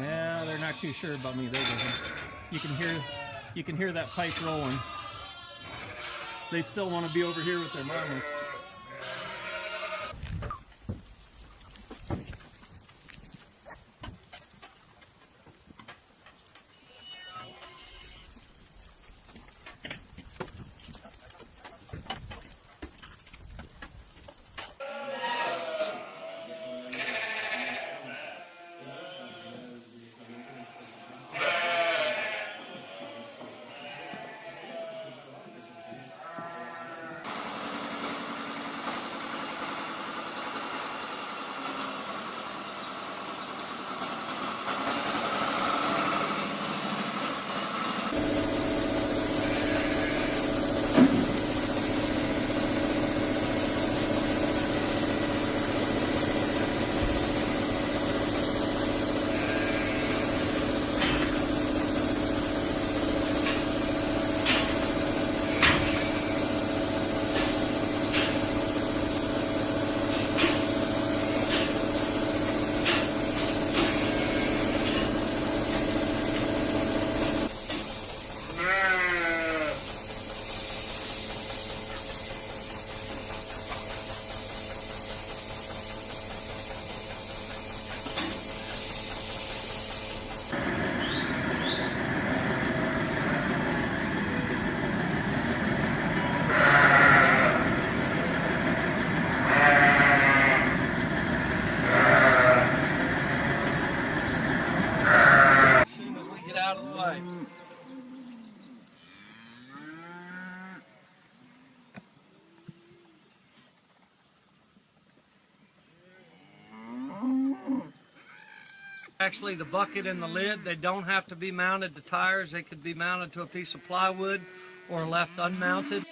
Yeah, they're not too sure about me. They didn't. You can hear that pipe rolling. They still want to be over here with their mamas. Actually, the bucket and the lid, they don't have to be mounted to tires. They could be mounted to a piece of plywood or left unmounted.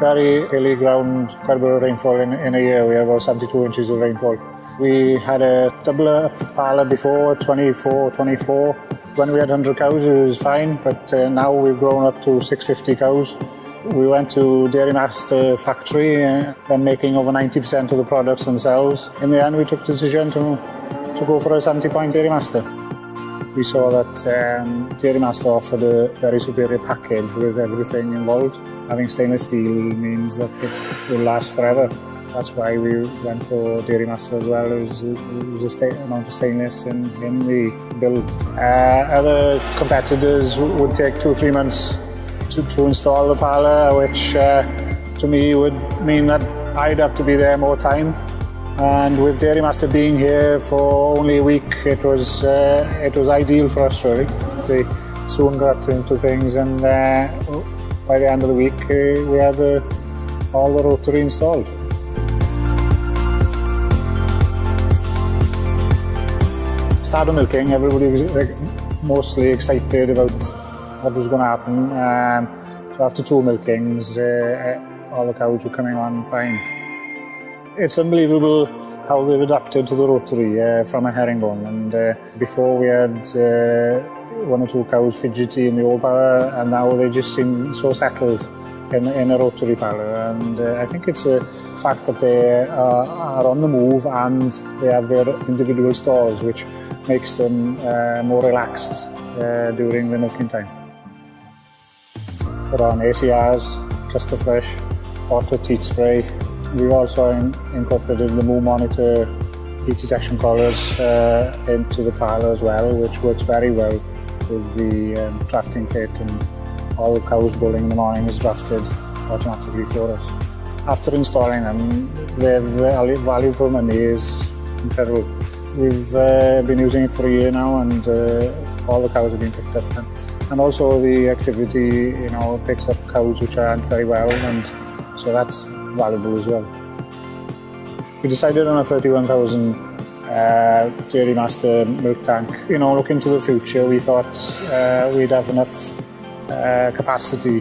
very hilly ground, quite a bit of rainfall in a year. We had about 72 inches of rainfall. We had a double up parlour before, 24. When we had 100 cows, it was fine, but now we've grown up to 650 cows. We went to Dairy Master factory. They're making over 90% of the products themselves. In the end, we took the decision to go for a 70-point Dairy Master. We saw that Dairy Master offered a very superior package with everything involved. Having stainless steel means that it will last forever. That's why we went for Dairy Master as well. It was a amount of stainless in the build. Other competitors would take 2-3 months to install the parlour, which to me would mean that I'd have to be there more time. And with Dairy Master being here for only a week, it was ideal for us really. They soon got into things, and by the end of the week we had all the rotary installed. Started milking, everybody was mostly excited about what was going to happen. So after 2 milkings, all the cows were coming on fine. It's unbelievable how they've adapted to the rotary from a herringbone. And before we had 1 or 2 cows fidgety in the old parlour, and now they just seem so settled in a rotary parlour. And I think it's a fact that they are on the move and they have their individual stalls, which makes them more relaxed during the milking time. Put on ACRs, cluster fresh, auto teat spray. We've also incorporated the Moo Monitor heat detection collars into the parlour as well, which works very well with the drafting kit, and all the cows bulling in the morning is drafted automatically for us. After installing them, the value for money is incredible. We've been using it for a year now, and all the cows have been picked up. And also the activity, picks up cows which aren't very well, and so that's valuable as well. We decided on a 31,000 Dairy Master milk tank. Looking to the future, we thought we'd have enough capacity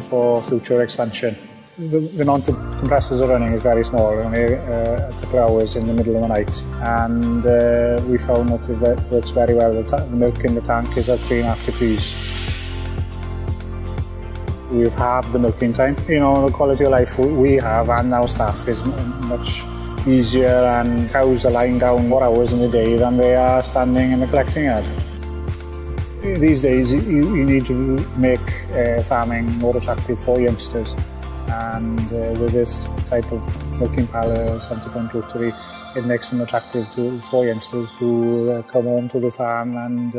for future expansion. The amount the compressors are running is very small, only a couple of hours in the middle of the night, and we found that it works very well. The milk in the tank is at 3.5 degrees. We've halved the milking time. The quality of life we have and our staff is much easier, and cows are lying down more hours in a day than they are standing in the collecting yard. These days you need to make farming more attractive for youngsters, and with this type of milking parlour, 70-point rotary, it makes them attractive for youngsters to come home to the farm and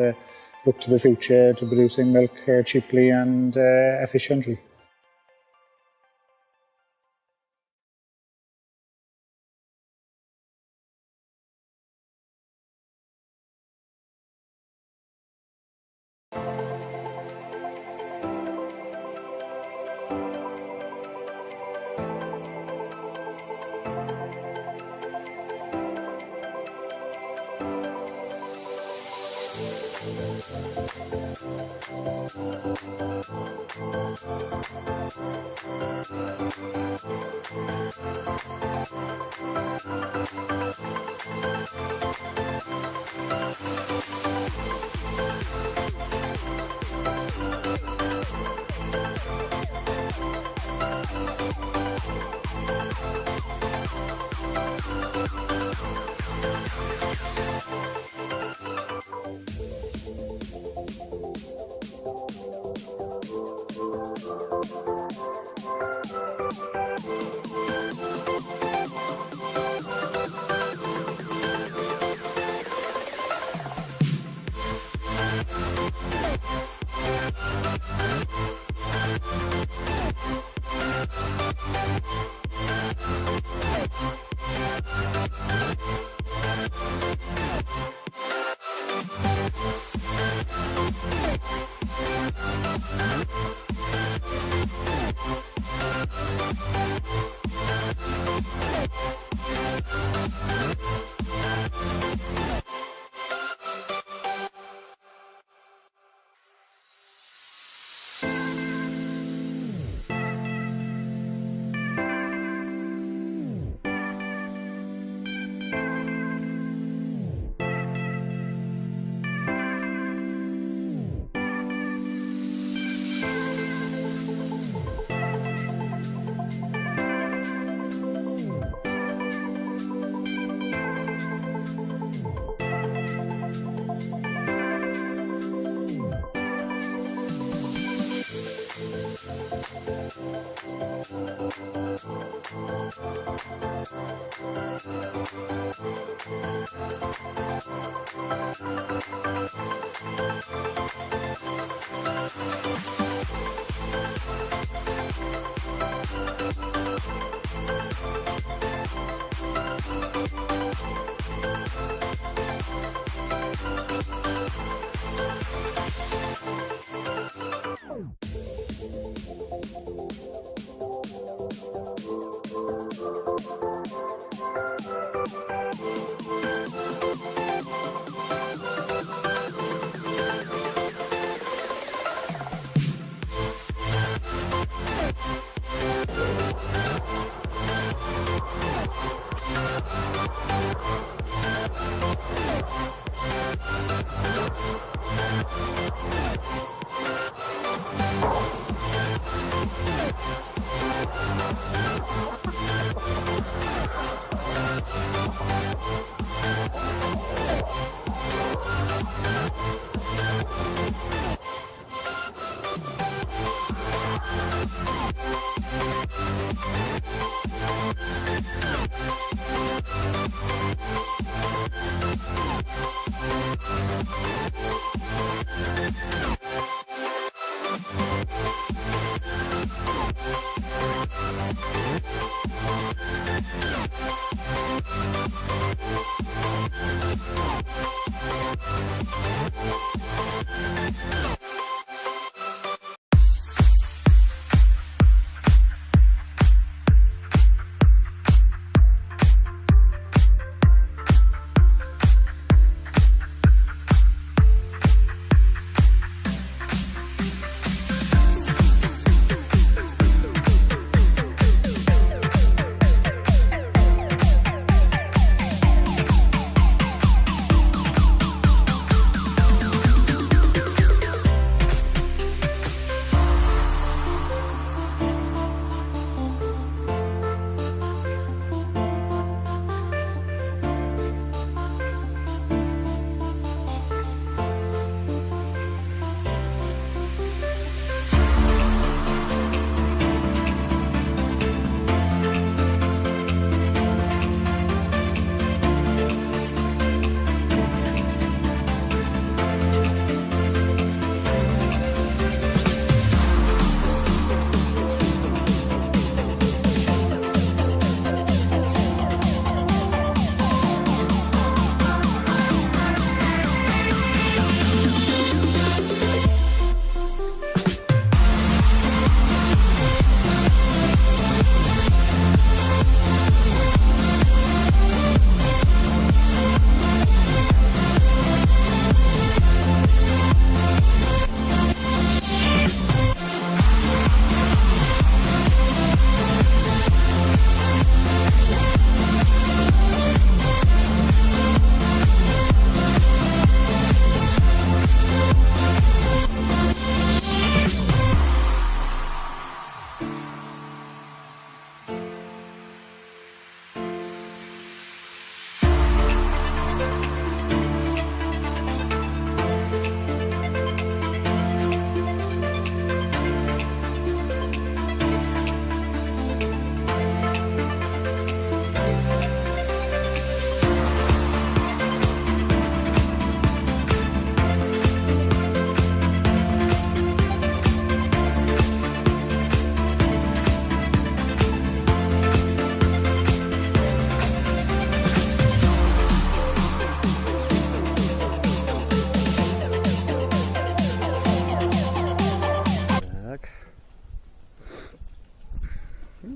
look to the future to producing milk cheaply and efficiently.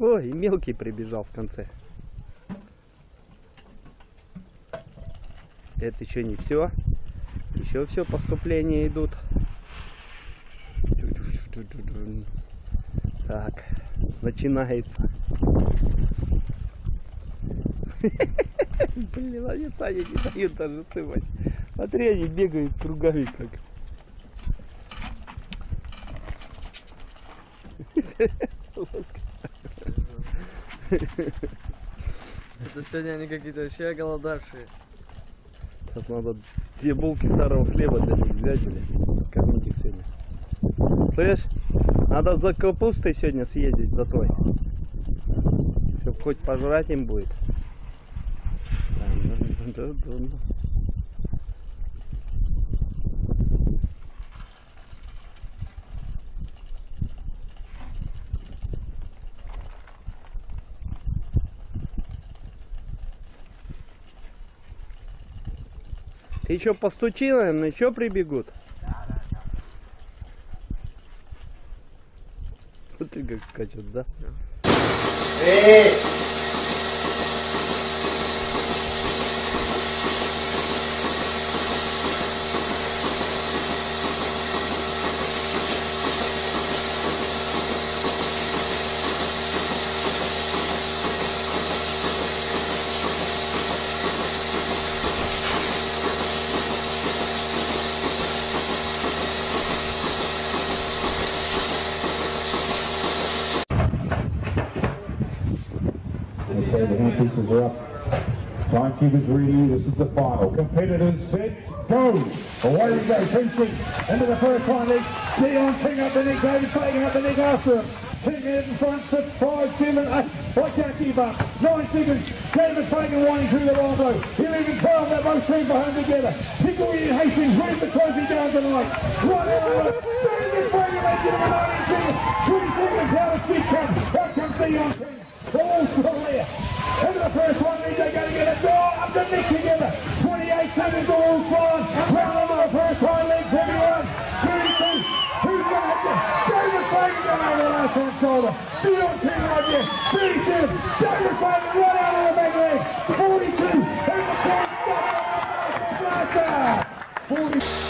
О, и мелкий прибежал в конце. Это еще не все. Еще все поступления идут. Так, начинается. Блин, они сами не дают даже сывать. Смотри, они бегают кругами как. Это сегодня они какие-то вообще голодавшие. Сейчас надо 2 булки старого хлеба для них взять, блин. Кормить их сегодня. Слышь, надо за капустой сегодня съездить, за той. Чтоб хоть пожрать им будет. Ты еще постучи, наверное, еще прибегут. Смотри, как скачет, да? Okay, the hand pieces are up. Timekeeper's ready. This is the final. Competitors set, go. Away we go. Princeton into the first line leg. Dion King up the neck. David Fagan up the neck after him. 10 minutes in front. 6, 5, 7, 8. Watch out, keep up. 9 seconds. David Fagan winding through the Rondo. 11, 12. They're both teams behind together. Pickle and Hastings ready the trophy down tonight. Right over. David Fagan making it 19 seconds. 20 seconds out of speed comes. Out comes Dion King. All still there. Into the first one, they're going to get it. Up the neck together. 28 seconds all flying. Round over the first hind legs, everyone. 32. Who's going to hit you? David Fagan going over the last hand shoulder. Dion King right there. 37. David Fagan right out of the back leg. 42. In the front. Blaster. 40.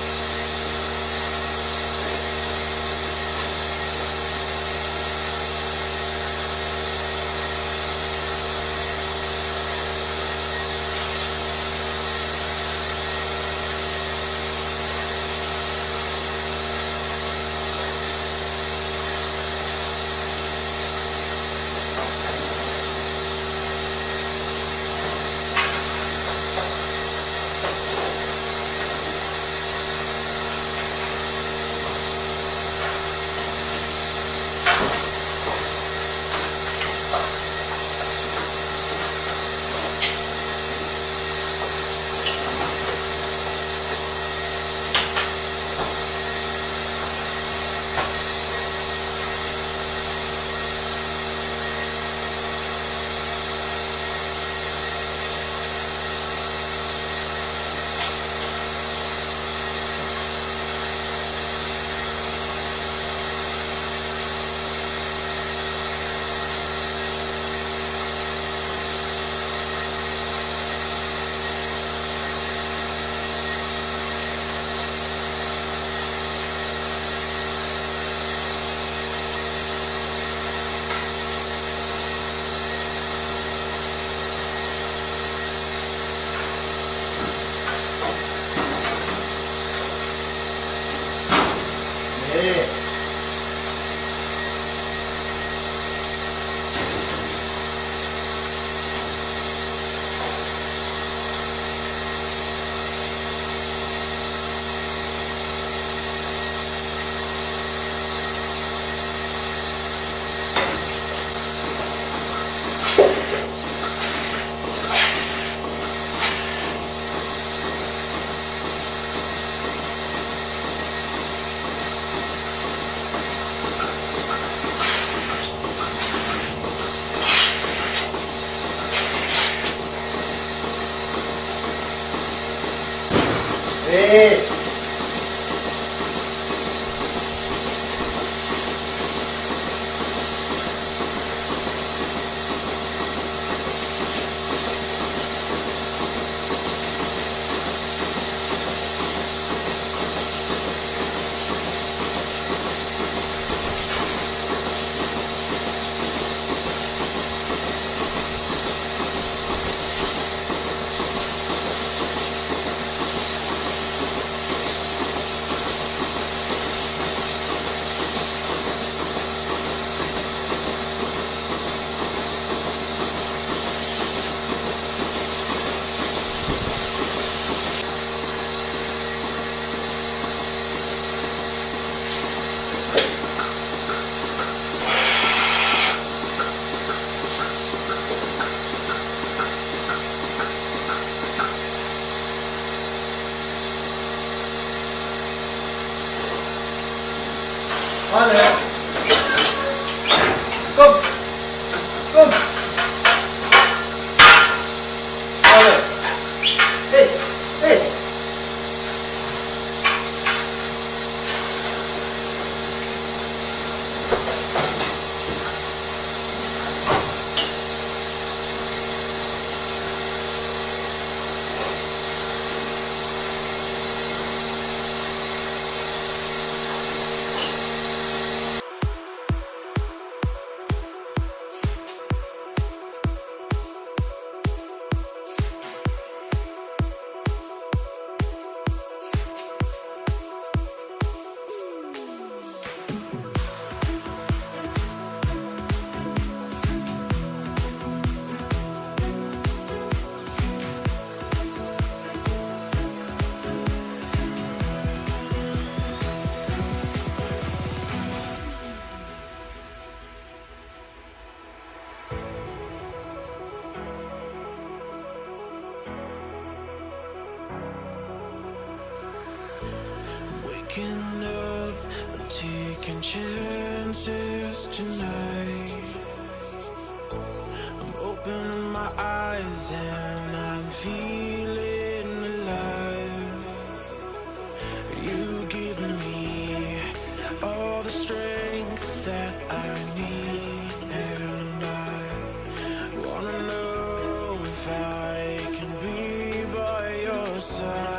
Vale. Kom. Kom. Vale. Hey. Hey. waking up, I'm taking chances tonight. I'm opening my eyes and I'm feeling alive. You give me all the strength that I need, and I wanna know if I can be by your side.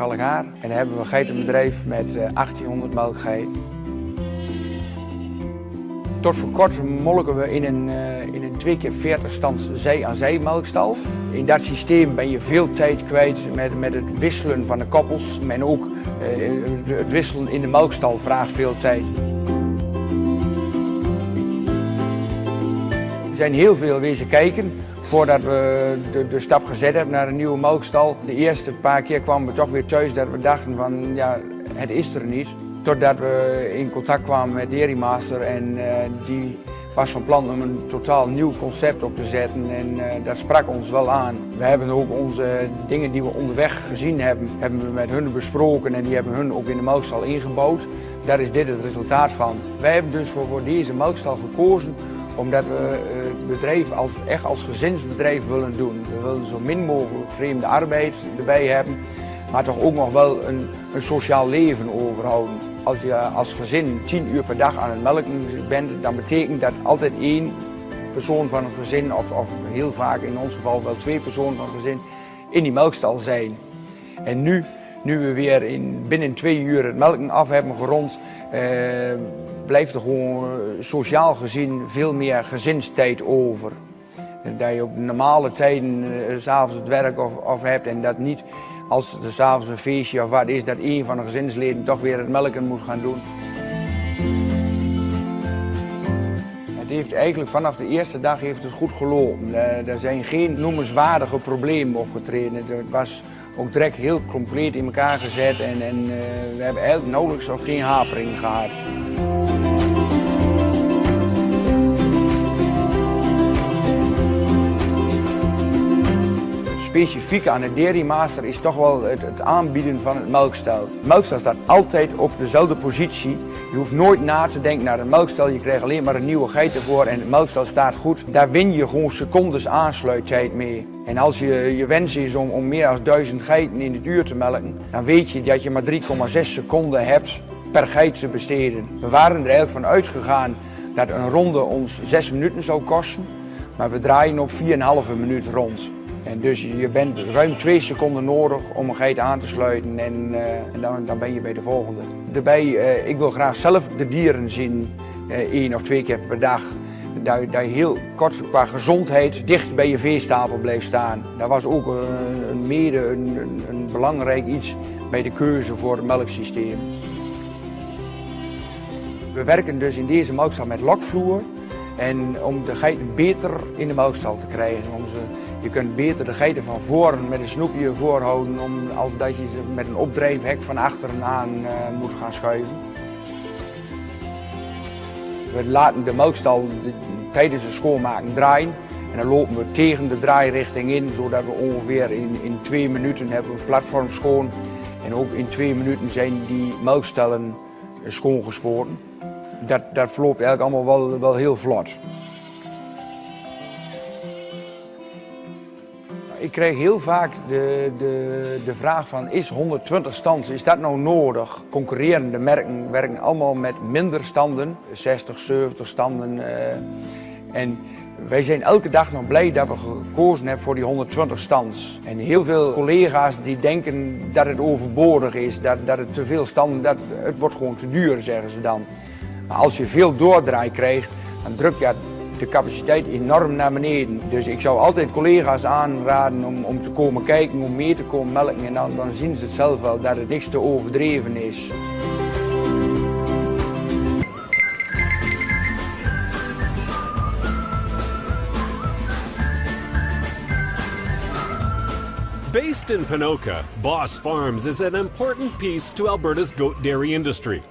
Schalkhaar. En dan hebben we een geitenbedrijf met 1800 melkgeiten. Tot voor kort molken we in een 2 keer 40 stands zij-aan-zij melkstal. In dat systeem ben je veel tijd kwijt met het wisselen van de koppels. En ook het wisselen in de melkstal vraagt veel tijd. Er zijn heel veel wezen kijken voordat we de stap gezet hebben naar een nieuwe melkstal. De eerste paar keer kwamen we toch weer thuis dat we dachten van ja, het is er niet. Totdat we in contact kwamen met Dairy Master en die was van plan om een totaal nieuw concept op te zetten en dat sprak ons wel aan. We hebben ook onze dingen die we onderweg gezien hebben we met hun besproken en die hebben hun ook in de melkstal ingebouwd. Daar is dit het resultaat van. Wij hebben dus voor deze melkstal gekozen omdat we het bedrijf echt als gezinsbedrijf willen doen. We willen zo min mogelijk vreemde arbeid erbij hebben, maar toch ook nog wel een sociaal leven overhouden. Als je als gezin 10 uur per dag aan het melken bent, dan betekent dat altijd 1 persoon van een gezin, of heel vaak in ons geval wel 2 personen van een gezin, in die melkstal zijn. En nu we weer binnen 2 uur het melken af hebben gerond, blijft er gewoon sociaal gezien veel meer gezinstijd over. Dat je op normale tijden 's avonds het werk of hebt en dat niet als er 's avonds een feestje of wat is, dat een van de gezinsleden toch weer het melken moet gaan doen. Het heeft eigenlijk vanaf de eerste dag heeft het goed gelopen. Er zijn geen noemenswaardige problemen opgetreden. Het was ook direct heel compleet in elkaar gezet en we hebben eigenlijk nauwelijks of geen hapering gehad. Specifiek aan de Dairy Master is toch wel het aanbieden van het melkstel. De melkstel staat altijd op dezelfde positie. Je hoeft nooit na te denken naar een melkstel. Je krijgt alleen maar een nieuwe geit ervoor en het melkstel staat goed. Daar win je gewoon secondes aansluittijd mee. En als je wens is om meer dan 1000 geiten in het uur te melken, dan weet je dat je maar 3,6 seconden hebt per geit te besteden. We waren er eigenlijk van uitgegaan dat een ronde ons 6 minuten zou kosten, maar we draaien op 4,5 minuut rond. En dus je bent ruim 2 seconden nodig om een geit aan te sluiten en dan ben je bij de volgende. Daarbij, ik wil graag zelf de dieren zien 1 of 2 keer per dag. Dat je heel kort qua gezondheid dicht bij je veestapel blijft staan. Dat was ook een belangrijk iets bij de keuze voor het melksysteem. We werken dus in deze melkstal met lokvloer en om de geiten beter in de melkstal te krijgen. Je kunt beter de geiten van voren met een snoepje voorhouden als dat je ze met een opdrijfhek van achteren aan moet gaan schuiven. We laten de melkstal tijdens het schoonmaken draaien en dan lopen we tegen de draairichting in, zodat we ongeveer in 2 minuten hebben ons platform schoon. En ook in 2 minuten zijn die melkstellen schoongespoten. Dat verloopt eigenlijk allemaal wel heel vlot. Ik krijg heel vaak de vraag van, is 120 stands, is dat nou nodig? Concurrerende merken werken allemaal met minder standen, 60, 70 standen. En wij zijn elke dag nog blij dat we gekozen hebben voor die 120 stands. En heel veel collega's die denken dat het overbodig is, dat het te veel standen, het wordt gewoon te duur, zeggen ze dan. Maar als je veel doordraai krijgt, dan druk je de capaciteit enorm naar beneden. Dus ik zou altijd collega's aanraden om te komen kijken, om mee te komen melken en dan zien ze het zelf wel dat het niks te overdreven is. Based in Ponoka, Boss Farms is an important piece to Alberta's goat dairy industry.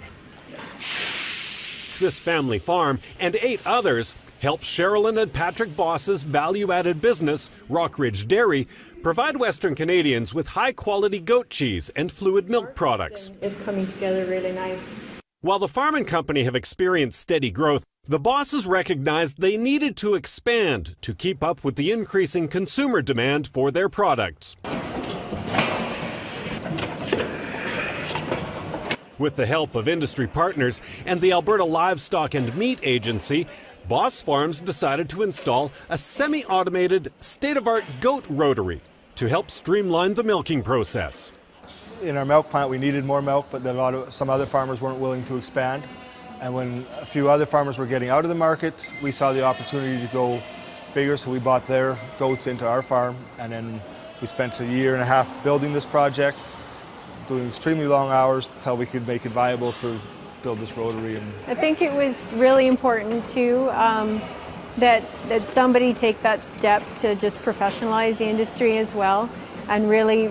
This family farm and 8 others helps Sherilyn and Patrick Boss's value-added business, Rockridge Dairy, provide Western Canadians with high-quality goat cheese and fluid milk products. It's coming together really nice. While the farm and company have experienced steady growth, the Bosses recognized they needed to expand to keep up with the increasing consumer demand for their products. With the help of industry partners and the Alberta Livestock and Meat Agency, Boss Farms decided to install a semi-automated, state-of-art goat rotary to help streamline the milking process. In our milk plant we needed more milk, but some other farmers weren't willing to expand. And when a few other farmers were getting out of the market, we saw the opportunity to go bigger, so we bought their goats into our farm, and then we spent a year and a half building this project, doing extremely long hours until we could make it viable to build this rotary. I think it was really important too that somebody take that step to just professionalize the industry as well, and really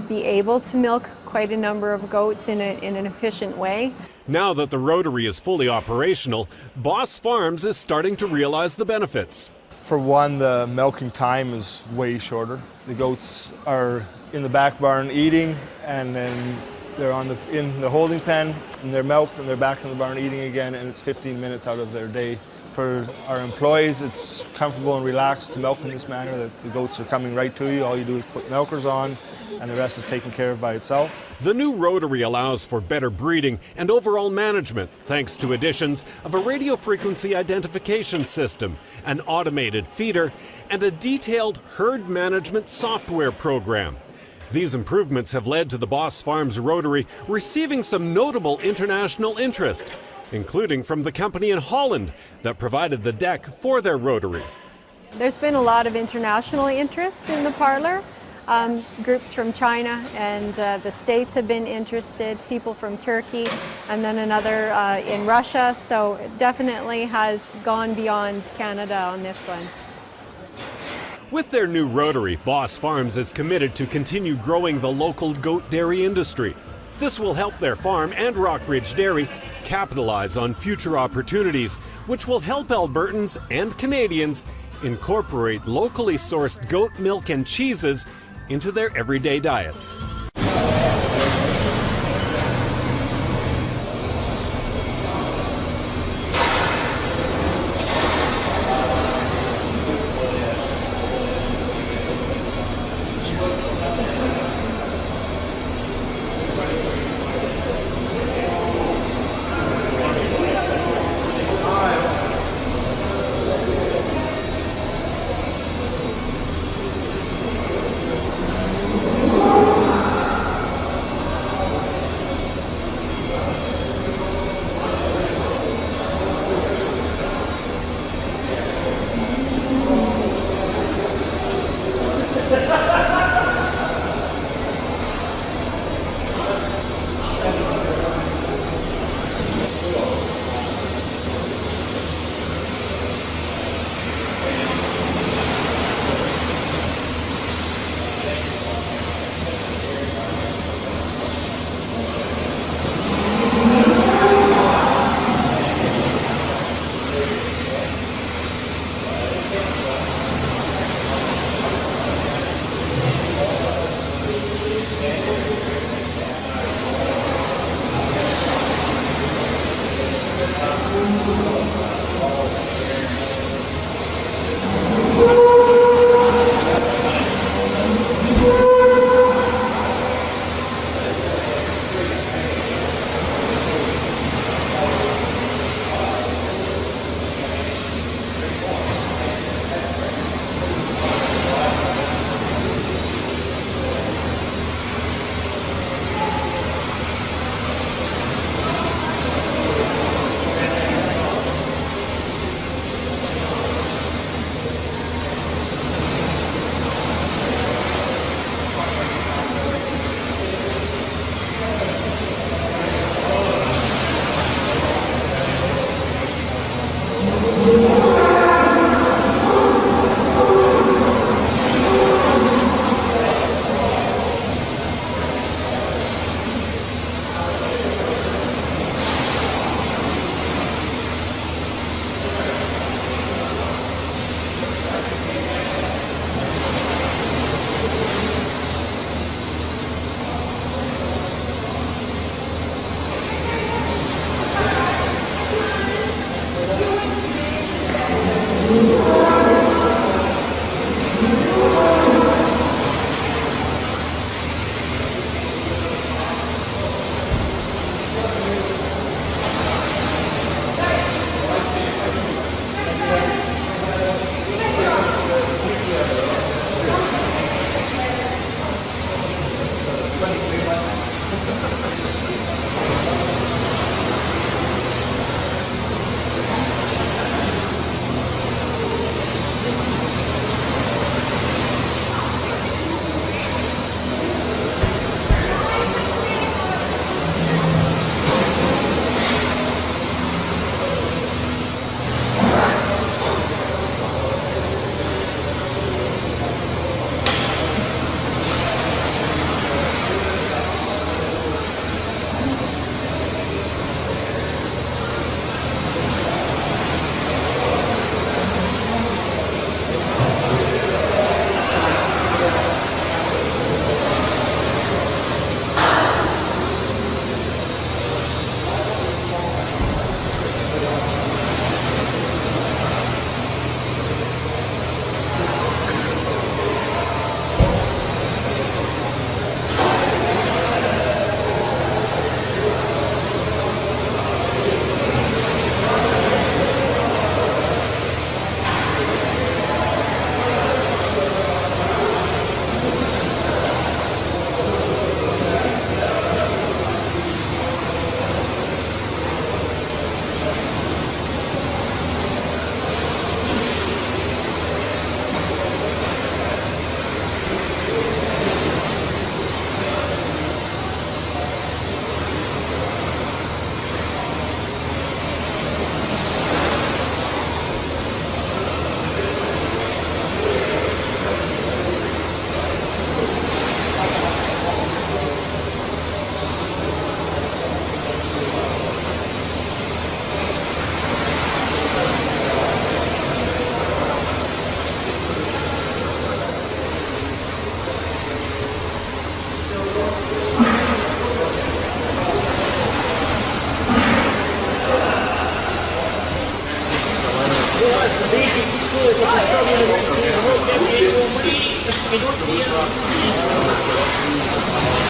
be able to milk quite a number of goats in an efficient way. Now that the rotary is fully operational, Boss Farms is starting to realize the benefits. For one, the milking time is way shorter. The goats are in the back barn eating, and then they're in the holding pen, and they're milked, and they're back in the barn eating again, and it's 15 minutes out of their day. For our employees, it's comfortable and relaxed to milk in this manner, that the goats are coming right to you. All you do is put milkers on, and the rest is taken care of by itself. The new rotary allows for better breeding and overall management thanks to additions of a radio frequency identification system, an automated feeder, and a detailed herd management software program. These improvements have led to the Boss Farms rotary receiving some notable international interest, including from the company in Holland that provided the deck for their rotary. There's been a lot of international interest in the parlor. Groups from China and the States have been interested, people from Turkey, and then another in Russia, so it definitely has gone beyond Canada on this one. With their new rotary, Boss Farms is committed to continue growing the local goat dairy industry. This will help their farm and Rockridge Dairy capitalize on future opportunities, which will help Albertans and Canadians incorporate locally sourced goat milk and cheeses into their everyday diets. Thank you.